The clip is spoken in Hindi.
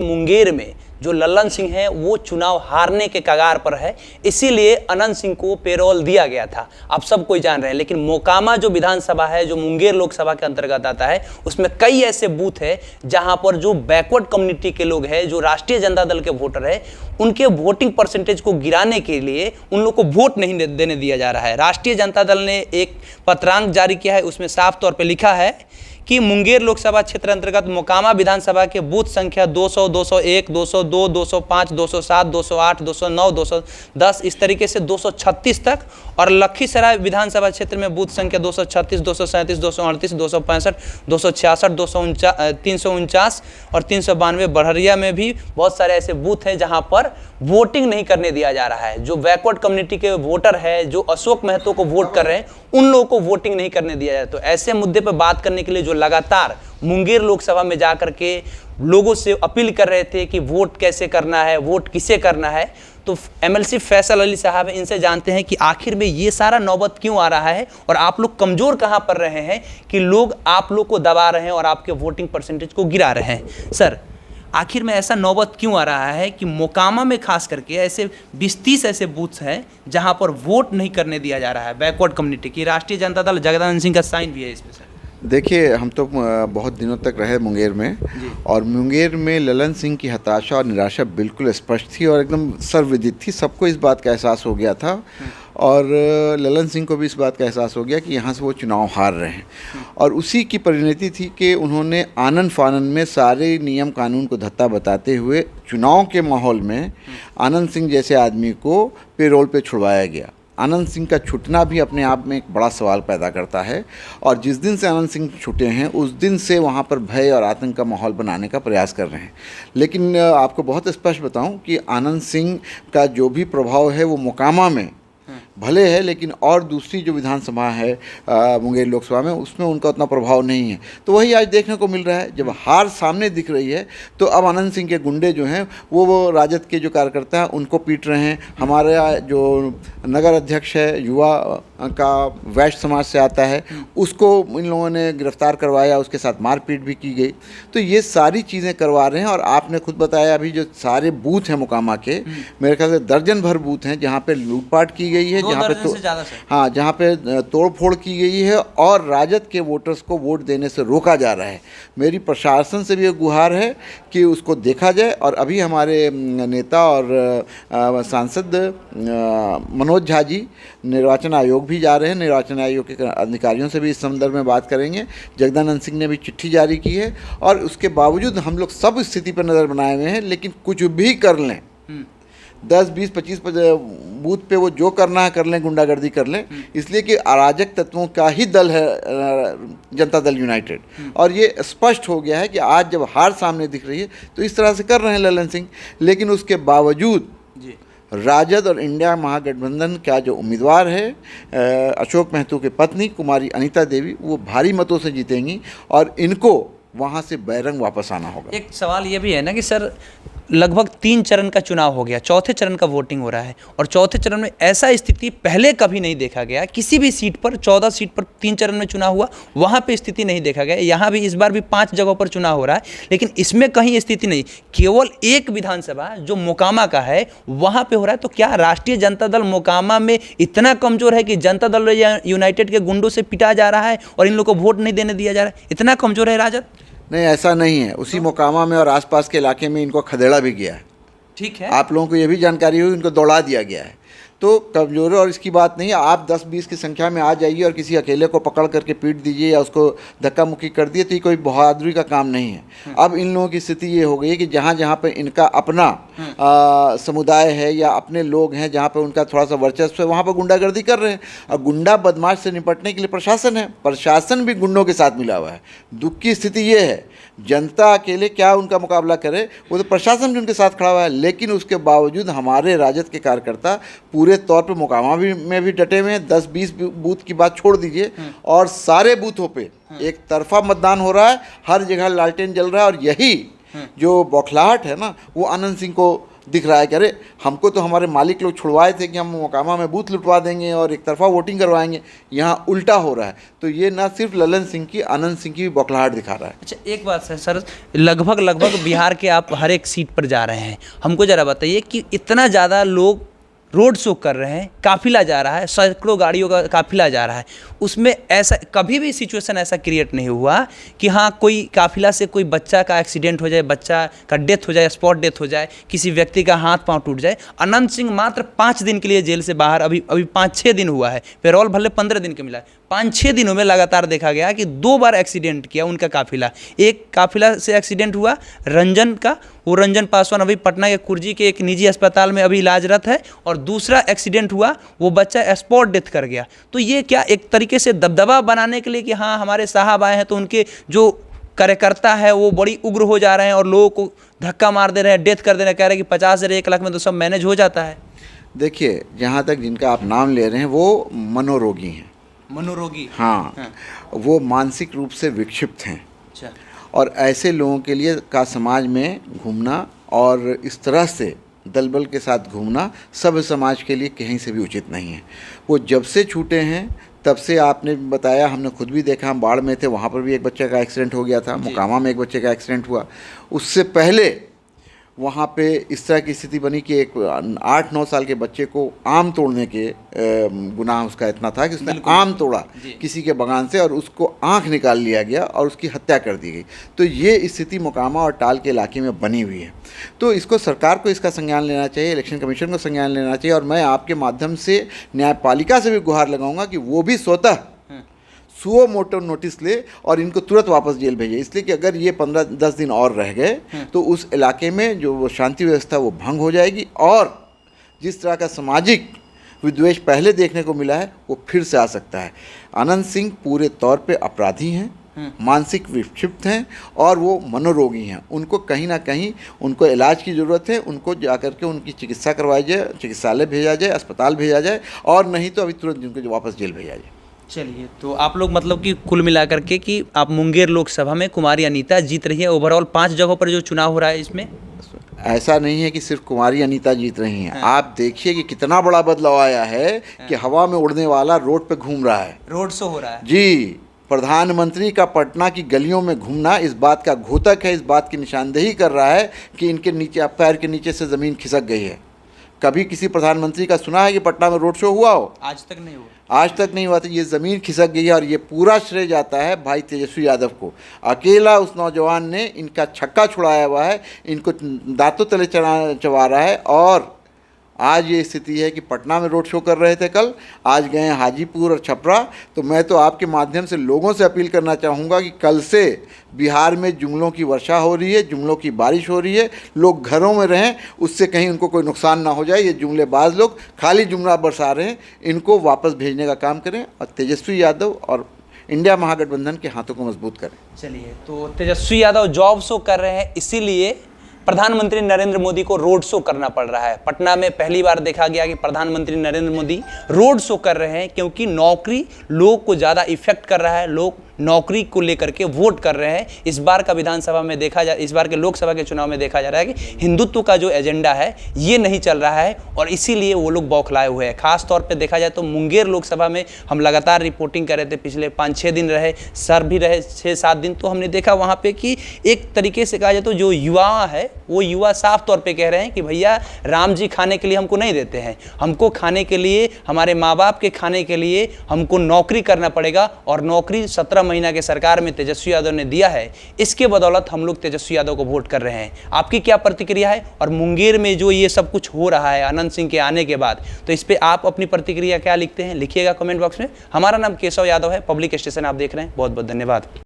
मुंगेर में जो लल्लन सिंह है वो चुनाव हारने के कगार पर है, इसीलिए अनंत सिंह को पेरोल दिया गया था। आप सब कोई जान रहे हैं। लेकिन मोकामा जो विधानसभा है, जो मुंगेर लोकसभा के अंतर्गत आता है, उसमें कई ऐसे बूथ है जहां पर जो बैकवर्ड कम्युनिटी के लोग हैं, जो राष्ट्रीय जनता दल के वोटर है, उनके वोटिंग परसेंटेज को गिराने के लिए उन लोग को वोट नहीं देने दिया जा रहा है। राष्ट्रीय जनता दल ने एक पत्रांक जारी किया है, उसमें साफ तौर पर लिखा है कि मुंगेर लोकसभा क्षेत्र अंतर्गत मोकामा विधानसभा के बूथ संख्या 200, 201, 202, 205, 207, 208, 209, 210 इस तरीके से 236 तक, और लखीसराय विधानसभा क्षेत्र में बूथ संख्या 236, 237, 238, 265, 266, 349 और 392। बड़हरिया में भी बहुत सारे ऐसे बूथ हैं जहां पर वोटिंग नहीं करने दिया जा रहा है। जो बैकवर्ड कम्युनिटी के वोटर है, जो अशोक महतो को वोट कर रहे हैं, उन लोगों को वोटिंग नहीं करने दिया जाए। तो ऐसे मुद्दे पर बात करने के लिए जो लगातार मुंगेर लोकसभा में जाकर के लोगों से अपील कर रहे थे कि वोट कैसे करना है, वोट किसे करना है, तो एमएलसी फैसल अली साहब हैं, इनसे जानते हैं कि आखिर में ये सारा नौबत क्यों आ रहा है और आप लोग कमजोर कहां पर रहे हैं कि लोग आप लोग को दबा रहे हैं और आपके वोटिंग परसेंटेज को गिरा रहे हैं। सर, आखिर में ऐसा नौबत क्यों आ रहा है कि मोकामा में खास करके ऐसे 20-30 ऐसे बूथ्स हैं जहां पर वोट नहीं करने दिया जा रहा है बैकवर्ड कम्युनिटी की? राष्ट्रीय जनता दल जगदानंद सिंह का साइन भी है इसमें। सर देखिए, हम तो बहुत दिनों तक रहे मुंगेर में, और मुंगेर में ललन सिंह की हताशा और निराशा बिल्कुल स्पष्ट थी और एकदम सर्वविदित थी। सबको इस बात का एहसास हो गया था और ललन सिंह को भी इस बात का एहसास हो गया कि यहाँ से वो चुनाव हार रहे हैं, और उसी की परिणति थी कि उन्होंने आनन फानन में सारे नियम कानून को धत्ता बताते हुए चुनाव के माहौल में आनंद सिंह जैसे आदमी को पेरोल पे छुड़वाया गया। आनंद सिंह का छूटना भी अपने आप में एक बड़ा सवाल पैदा करता है, और जिस दिन से आनंद सिंह छूटे हैं उस दिन से वहाँ पर भय और आतंक का माहौल बनाने का प्रयास कर रहे हैं। लेकिन आपको बहुत स्पष्ट बताऊं कि आनंद सिंह का जो भी प्रभाव है वो मोकामा में भले है, लेकिन और दूसरी जो विधानसभा है मुंगेर लोकसभा में, उसमें उनका उतना प्रभाव नहीं है। तो वही आज देखने को मिल रहा है। जब हार सामने दिख रही है तो अब आनंद सिंह के गुंडे जो हैं वो राजद के जो कार्यकर्ता हैं उनको पीट रहे हैं। हमारे जो नगर अध्यक्ष है युवा का वैश्य समाज से आता है, उसको इन लोगों ने गिरफ्तार करवाया, उसके साथ मारपीट भी की गई। तो ये सारी चीज़ें करवा रहे हैं। और आपने खुद बताया अभी जो सारे बूथ हैं मोकामा के, मेरे ख्याल से दर्जन भर बूथ हैं जहाँ पे लूटपाट की गई है, जहाँ पे तोड़फोड़ की गई है और राजद के वोटर्स को वोट देने से रोका जा रहा है। मेरी प्रशासन से भी एक गुहार है कि उसको देखा जाए। और अभी हमारे नेता और सांसद मनोज झा जी निर्वाचन आयोग भी जा रहे हैं, निर्वाचन आयोग के अधिकारियों से भी इस संदर्भ में बात करेंगे। जगदानंद सिंह ने भी चिट्ठी जारी की है, और उसके बावजूद हम लोग सब स्थिति पर नज़र बनाए हुए हैं। लेकिन कुछ भी कर लें, 10, 20, 25 बूथ पे वो जो करना है कर लें, गुंडागर्दी कर लें, इसलिए कि अराजक तत्वों का ही दल है जनता दल यूनाइटेड। और ये स्पष्ट हो गया है कि आज जब हार सामने दिख रही है तो इस तरह से कर रहे हैं ललन सिंह। लेकिन उसके बावजूद राजद और इंडिया महागठबंधन का जो उम्मीदवार है अशोक महतो की पत्नी कुमारी अनीता देवी, वो भारी मतों से जीतेंगी और इनको वहाँ से बैरंग वापस आना होगा। एक सवाल ये भी है ना कि सर, लगभग 3 चरण का चुनाव हो गया, चौथे चरण का वोटिंग हो रहा है, और चौथे चरण में ऐसा स्थिति पहले कभी नहीं देखा गया। किसी भी सीट पर 14 सीट पर 3 चरण में चुनाव हुआ, वहाँ पे स्थिति नहीं देखा गया। यहाँ भी इस बार भी 5 जगहों पर चुनाव हो रहा है, लेकिन इसमें कहीं स्थिति नहीं। केवल एक विधानसभा जो मोकामा का है वहाँ पे हो रहा है। तो क्या राष्ट्रीय जनता दल मोकामा में इतना कमजोर है कि जनता दल यूनाइटेड के गुंडों से पिटा जा रहा है और इन लोगों को वोट नहीं देने दिया जा रहा है? इतना कमजोर है राजद? नहीं, ऐसा नहीं है। उसी मोकामा में और आसपास के इलाके में इनको खदेड़ा भी गया है। ठीक है, आप लोगों को ये भी जानकारी हुई, इनको दौड़ा दिया गया है। तो कमजोर और इसकी बात नहीं है। आप 10-20 की संख्या में आ जाइए और किसी अकेले को पकड़ करके पीट दीजिए या उसको धक्का मुक्की कर दिए, तो ये कोई बहादुरी का काम नहीं है। अब इन लोगों की स्थिति ये हो गई है कि जहाँ जहाँ पे इनका अपना समुदाय है या अपने लोग हैं, जहाँ पे उनका थोड़ा सा वर्चस्व है, वहाँ पर गुंडागर्दी कर रहे हैं। और गुंडा बदमाश से निपटने के लिए प्रशासन है, प्रशासन भी गुंडों के साथ मिला हुआ है। दुख की स्थिति ये है, जनता अकेले क्या उनका मुकाबला करे, वो तो प्रशासन भी उनके साथ खड़ा हुआ है। लेकिन उसके बावजूद हमारे राजद के कार्यकर्ता पूरे तौर पे मोकामा में भी डटे हुए हैं। 10-20 बूथ की बात छोड़ दीजिए, और सारे बूथों पे एक तरफा मतदान हो रहा है, हर जगह लालटेन जल रहा है। और यही जो बौखलाहट है ना, वो आनंद सिंह को दिख रहा है कि अरे हमको तो हमारे मालिक लोग छुड़वाए थे कि हम मोकामा में बूथ लुटवा देंगे और एक तरफा वोटिंग करवाएंगे, यहाँ उल्टा हो रहा है। तो ये ना सिर्फ ललन सिंह की, आनंद सिंह की भी बौखलाहट दिखा रहा है। अच्छा, एक बात है सर, लगभग बिहार के आप हर एक सीट पर जा रहे हैं, हमको ज़रा बताइए कि इतना ज़्यादा लोग रोड शो कर रहे हैं, काफिला जा रहा है, सैकड़ों गाड़ियों का काफिला जा रहा है, उसमें ऐसा कभी भी सिचुएशन ऐसा क्रिएट नहीं हुआ कि हाँ कोई काफिला से कोई बच्चा का एक्सीडेंट हो जाए, बच्चा का डेथ हो जाए, स्पॉट डेथ हो जाए, किसी व्यक्ति का हाथ पांव टूट जाए। अनंत सिंह मात्र 5 दिन के लिए जेल से बाहर, अभी 5-6 दिन हुआ है, पेरोल भले 15 दिन के मिला है, 5-6 दिनों में लगातार देखा गया कि 2 बार एक्सीडेंट किया उनका काफिला। एक काफिला से एक्सीडेंट हुआ रंजन का, वो रंजन पासवान अभी पटना के कुर्जी के एक निजी अस्पताल में अभी इलाजरत है, और दूसरा एक्सीडेंट हुआ वो बच्चा स्पॉट डेथ कर गया। तो ये क्या एक तरीके से दबदबा बनाने के लिए कि हाँ हमारे साहब आए हैं तो उनके जो कार्यकर्ता है वो बड़ी उग्र हो जा रहे हैं और लोगों को धक्का मार दे रहे हैं, डेथ कर दे रहे हैं, कह रहे हैं कि 50,000 1 लाख में तो सब मैनेज हो जाता है। देखिए, जहाँ तक जिनका आप नाम ले रहे हैं वो मनोरोगी हैं। मनोरोगी? हाँ, वो मानसिक रूप से विक्षिप्त हैं। अच्छा। और ऐसे लोगों के लिए का समाज में घूमना और इस तरह से दलबल के साथ घूमना सभ्य समाज के लिए कहीं से भी उचित नहीं है। वो जब से छूटे हैं तब से, आपने बताया, हमने खुद भी देखा, हम बाढ़ में थे, वहाँ पर भी एक बच्चे का एक्सीडेंट हो गया था, मोकामा में एक बच्चे का एक्सीडेंट हुआ। उससे पहले वहाँ पे इस तरह की स्थिति बनी कि एक 8-9 साल के बच्चे को आम तोड़ने के गुनाह उसका इतना था कि उसने आम तोड़ा किसी के बगान से और उसको आंख निकाल लिया गया और उसकी हत्या कर दी गई। तो ये स्थिति मोकामा और टाल के इलाके में बनी हुई है। तो इसको सरकार को इसका संज्ञान लेना चाहिए, इलेक्शन कमीशन को संज्ञान लेना चाहिए, और मैं आपके माध्यम से न्यायपालिका से भी गुहार लगाऊंगा कि वो भी स्वतः सुओ मोटो नोटिस ले और इनको तुरंत वापस जेल भेजे। इसलिए कि अगर ये 15-10 दिन और रह गए तो उस इलाके में जो शांति व्यवस्था वो भंग हो जाएगी, और जिस तरह का सामाजिक विद्वेष पहले देखने को मिला है वो फिर से आ सकता है। अनंत सिंह पूरे तौर पे अपराधी हैं, मानसिक विक्षिप्त हैं और वो मनोरोगी हैं। उनको कहीं ना कहीं उनको इलाज की ज़रूरत है, उनको जाकर के उनकी चिकित्सा करवाई जाए, चिकित्सालय भेजा जाए, अस्पताल भेजा जाए, और नहीं तो अभी तुरंत उनको वापस जेल भेजा जाए। चलिए, तो आप लोग मतलब कि कुल मिलाकर के कि आप मुंगेर लोकसभा में कुमारी अनीता जीत रही है। ओवरऑल 5 जगहों पर जो चुनाव हो रहा है इसमें ऐसा नहीं है कि सिर्फ कुमारी अनीता जीत रही हैं। आप देखिए कि कितना बड़ा बदलाव आया है कि हवा में उड़ने वाला रोड पे घूम रहा है, रोड शो हो रहा है। जी, प्रधानमंत्री का पटना की गलियों में घूमना इस बात का घोतक है, इस बात की निशानदेही कर रहा है कि इनके नीचे, पैर के नीचे से ज़मीन खिसक गई है। कभी किसी प्रधानमंत्री का सुना है कि पटना में रोड शो हुआ हो? आज तक नहीं हुआ। आज तक नहीं हुआ। तो ये ज़मीन खिसक गई है, और ये पूरा श्रेय जाता है भाई तेजस्वी यादव को। अकेला उस नौजवान ने इनका छक्का छुड़ाया हुआ है, इनको दांतों तले चबा रहा है। और आज ये स्थिति है कि पटना में रोड शो कर रहे थे कल, आज गए हैं हाजीपुर और छपरा। तो मैं तो आपके माध्यम से लोगों से अपील करना चाहूँगा कि कल से बिहार में जुमलों की वर्षा हो रही है, जुमलों की बारिश हो रही है, लोग घरों में रहें, उससे कहीं उनको कोई नुकसान ना हो जाए। ये जुमलेबाज लोग खाली जुमला बरसा रहे हैं, इनको वापस भेजने का काम करें और तेजस्वी यादव और इंडिया महागठबंधन के हाथों को मजबूत करें। चलिए, तो तेजस्वी यादव जॉब शो कर रहे हैं, इसीलिए प्रधानमंत्री नरेंद्र मोदी को रोड शो करना पड़ रहा है। पटना में पहली बार देखा गया कि प्रधानमंत्री नरेंद्र मोदी रोड शो कर रहे हैं, क्योंकि नौकरी लोगों को ज़्यादा इफेक्ट कर रहा है, लोग नौकरी को लेकर के वोट कर रहे हैं। इस बार का विधानसभा में देखा जा, इस बार के लोकसभा के चुनाव में देखा जा रहा है कि हिंदुत्व का जो एजेंडा है ये नहीं चल रहा है, और इसीलिए वो लोग बौखलाए हुए हैं। खास तौर पे देखा जाए तो मुंगेर लोकसभा में हम लगातार रिपोर्टिंग कर रहे थे, पिछले 5-6 दिन रहे, सर भी रहे 6-7 दिन, तो हमने देखा वहाँ पे कि एक तरीके से कहा जाए तो जो युवा है वो युवा साफ तौर पे कह रहे हैं कि भैया राम जी खाने के लिए हमको नहीं देते हैं, हमको खाने के लिए, हमारे माँ बाप के खाने के लिए हमको नौकरी करना पड़ेगा, और नौकरी 17 महीना के सरकार में तेजस्वी यादव ने दिया है। इसके बदौलत हम लोग तेजस्वी यादव को वोट कर रहे हैं। आपकी क्या प्रतिक्रिया है? और मुंगेर में जो ये सब कुछ हो रहा है अनंत सिंह के आने के बाद, तो इस पर आप अपनी प्रतिक्रिया क्या लिखते हैं, लिखिएगा कमेंट बॉक्स में। हमारा नाम केशव यादव है, पब्लिक स्टेशन आप देख रहे हैं। बहुत बहुत धन्यवाद।